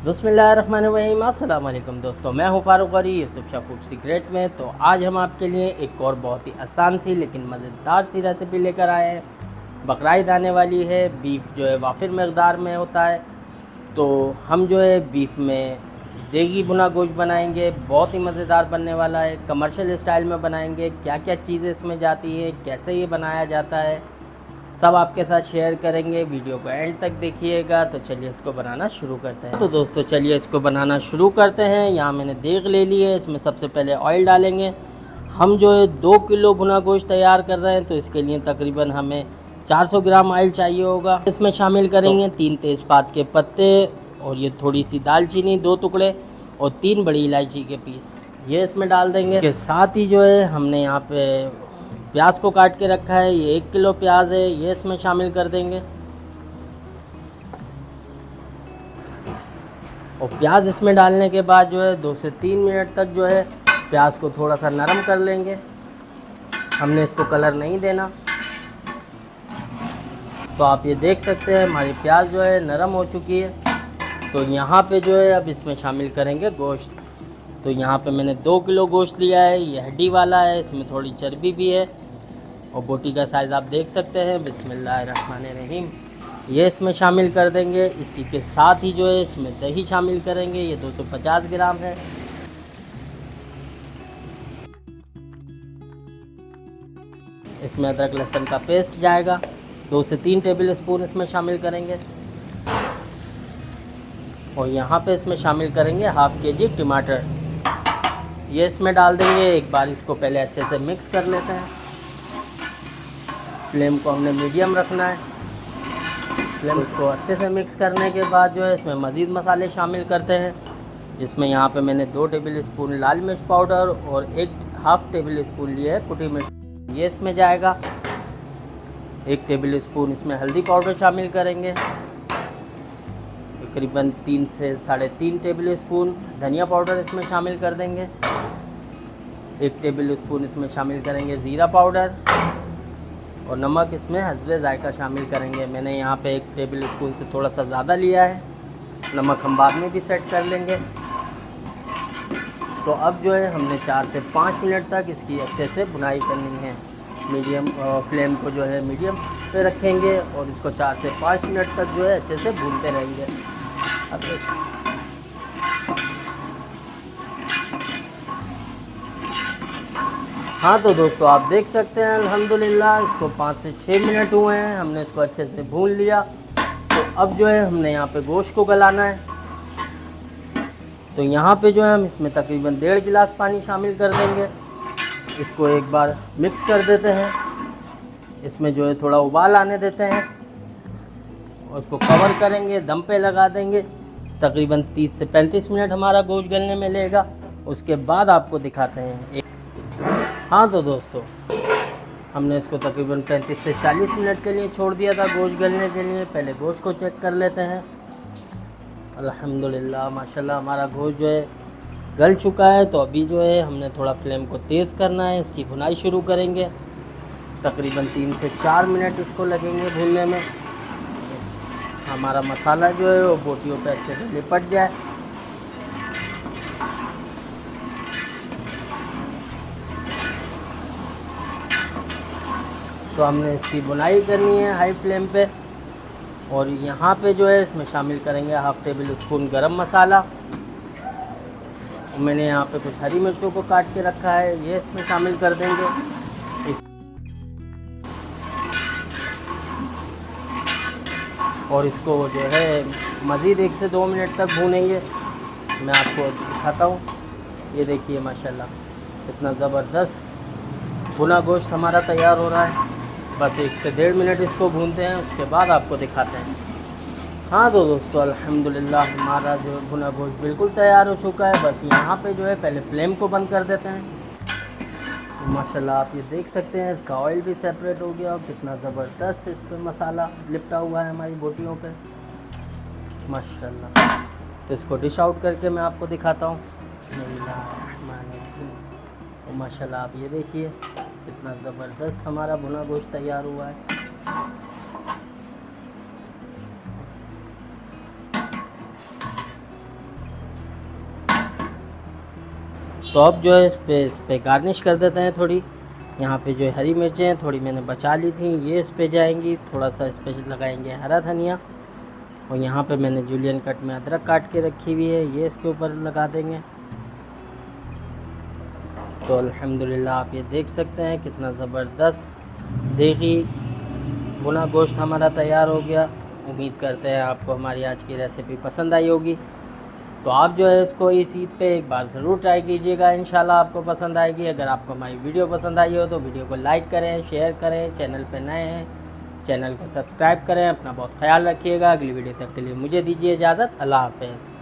बिस्मिल्लाहिर्रहमानिर्रहीम। अस्सलाम वालेकुम दोस्तों, मैं हूं फारूक अली यूसुफ शाह फूड सीक्रेट में। तो आज हम आपके लिए एक और बहुत ही आसान सी लेकिन मज़ेदार सी रेसिपी लेकर आए हैं। बकरा ईद आने वाली है, बीफ जो है वाफिर मकदार में होता है। तो हम जो है बीफ में देगी भुना गोश्त बनाएंगे, बहुत ही मज़ेदार बनने वाला है। कमर्शियल स्टाइल में बनाएंगे, क्या क्या चीज़ें इसमें जाती हैं, कैसे ये बनाया जाता है, सब आपके साथ शेयर करेंगे। वीडियो को एंड तक देखिएगा। तो चलिए इसको बनाना शुरू करते हैं। तो दोस्तों चलिए इसको बनाना शुरू करते हैं। यहाँ मैंने देग ले ली है, इसमें सबसे पहले ऑयल डालेंगे। हम जो है 2 किलो भुना गोश्त तैयार कर रहे हैं, तो इसके लिए तकरीबन हमें 400 ग्राम ऑयल चाहिए होगा। इसमें शामिल करेंगे 3 तेज़पात के पत्ते और ये थोड़ी सी दालचीनी 2 टुकड़े और 3 बड़ी इलायची के पीस, ये इसमें डाल देंगे। के साथ ही जो है हमने यहाँ पे प्याज को काट के रखा है, ये 1 किलो प्याज है, ये इसमें शामिल कर देंगे। और प्याज इसमें डालने के बाद जो है 2 से 3 मिनट तक जो है प्याज को थोड़ा सा नरम कर लेंगे। हमने इसको कलर नहीं देना। तो आप ये देख सकते हैं हमारी प्याज जो है नरम हो चुकी है। तो यहाँ पे जो है अब इसमें शामिल करेंगे गोश्त। तो यहाँ पे मैंने 2 किलो गोश्त लिया है, ये हड्डी वाला है, इसमें थोड़ी चर्बी भी है और बोटी का साइज़ आप देख सकते हैं। बिस्मिल्लाहिर्रहमानिर्रहीम, ये इसमें शामिल कर देंगे। इसी के साथ ही जो है इसमें दही शामिल करेंगे, ये 250 ग्राम है। इसमें अदरक लहसुन का पेस्ट जाएगा, 2 से 3 टेबल स्पून इसमें शामिल करेंगे। और यहाँ पे इसमें शामिल करेंगे हाफ़ केजी टमाटर, ये इसमें डाल देंगे। एक बार इसको पहले अच्छे से मिक्स कर लेते हैं। फ्लेम को हमने मीडियम रखना है। फ्लेम को अच्छे से मिक्स करने के बाद जो है इसमें मज़ीद मसाले शामिल करते हैं, जिसमें यहाँ पे मैंने 2 टेबल स्पून लाल मिर्च पाउडर और 1/2 टेबल स्पून लिए है कुटी मिर्च, ये इसमें जाएगा। 1 टेबल स्पून इसमें हल्दी पाउडर शामिल करेंगे। तकरीबन 3 से 3.5 टेबल स्पून धनिया पाउडर इसमें शामिल कर देंगे। 1 टेबल स्पून इसमें शामिल करेंगे ज़ीरा पाउडर और नमक इसमें हस्बे जायका शामिल करेंगे। मैंने यहाँ पे 1 टेबल स्पून से थोड़ा सा ज़्यादा लिया है, नमक हम बाद में भी सेट कर लेंगे। तो अब जो है हमने 4 से 5 मिनट तक इसकी अच्छे से भुनाई करनी है। मीडियम फ्लेम को जो है मीडियम पे रखेंगे और इसको 4 से 5 मिनट तक जो है अच्छे से भूनते रहेंगे। अब हाँ तो दोस्तों आप देख सकते हैं अल्हम्दुलिल्लाह इसको 5 से 6 मिनट हुए हैं, हमने इसको अच्छे से भून लिया। तो अब जो है हमने यहाँ पे गोश्त को गलाना है। तो यहाँ पे जो है हम इसमें तकरीबन 1.5 गिलास पानी शामिल कर देंगे। इसको एक बार मिक्स कर देते हैं। इसमें जो है थोड़ा उबाल आने देते हैं और उसको कवर करेंगे, दम पे लगा देंगे। तकरीबन 30 से 35 मिनट हमारा गोश्त गलने में लेगा। उसके बाद आपको दिखाते हैं। हाँ तो दोस्तों हमने इसको तकरीबन 35 से 40 मिनट के लिए छोड़ दिया था गोश्त गलने के लिए। पहले गोश्त को चेक कर लेते हैं। अल्हम्दुलिल्लाह माशाल्लाह हमारा गोश्त जो है गल चुका है। तो अभी जो है हमने थोड़ा फ्लेम को तेज़ करना है, इसकी भुनाई शुरू करेंगे। तकरीबन 3 से 4 मिनट इसको लगेंगे भूनने में। हमारा मसाला जो है वो बोटियों पे अच्छे से लिपट जाए। तो हमने इसकी भुनाई करनी है हाई फ्लेम पे। और यहाँ पे जो है इसमें शामिल करेंगे हाफ़ टेबल स्पून गरम मसाला। मैंने यहाँ पे कुछ हरी मिर्चों को काट के रखा है, ये इसमें शामिल कर देंगे। और इसको जो है मज़ीद 1 से 2 मिनट तक भूनेंगे। मैं आपको दिखाता हूँ, ये देखिए माशाल्लाह कितना ज़बरदस्त भुना गोश्त हमारा तैयार हो रहा है। बस 1 से 1.5 मिनट इसको भूनते हैं, उसके बाद आपको दिखाते हैं। हाँ तो दोस्तों अल्हम्दुलिल्लाह हमारा जो भुना गोश्त बिल्कुल तैयार हो चुका है। बस यहाँ पे जो है पहले फ्लेम को बंद कर देते हैं। तो माशाल्लाह आप ये देख सकते हैं इसका ऑयल भी सेपरेट हो गया और कितना ज़बरदस्त इस पर मसाला लिपटा हुआ है हमारी बोटियों पे माशाल्लाह। तो इसको डिश आउट करके मैं आपको दिखाता हूँ। तो माशाल्लाह आप ये देखिए कितना ज़बरदस्त हमारा भुना गोश्त तैयार हुआ है। तो अब जो है इस पे गार्निश कर देते हैं थोड़ी। यहाँ पे जो है हरी मिर्चें थोड़ी मैंने बचा ली थी, ये इस पे जाएंगी। थोड़ा सा इस पे लगाएंगे हरा धनिया, और यहाँ पे मैंने जूलियन कट में अदरक काट के रखी हुई है, ये इसके ऊपर लगा देंगे। तो अल्हम्दुलिल्लाह आप ये देख सकते हैं कितना ज़बरदस्त देगी भुना गोश्त हमारा तैयार हो गया। उम्मीद करते हैं आपको हमारी आज की रेसिपी पसंद आई होगी। तो आप जो है इसको इस ईद पे एक बार ज़रूर ट्राई कीजिएगा, इंशाल्लाह आपको पसंद आएगी। अगर आपको हमारी वीडियो पसंद आई हो तो वीडियो को लाइक करें, शेयर करें। चैनल पे नए हैं चैनल को सब्सक्राइब करें। अपना बहुत ख्याल रखिएगा। अगली वीडियो तक के लिए मुझे दीजिए इजाज़त। अल्लाह हाफ़िज़।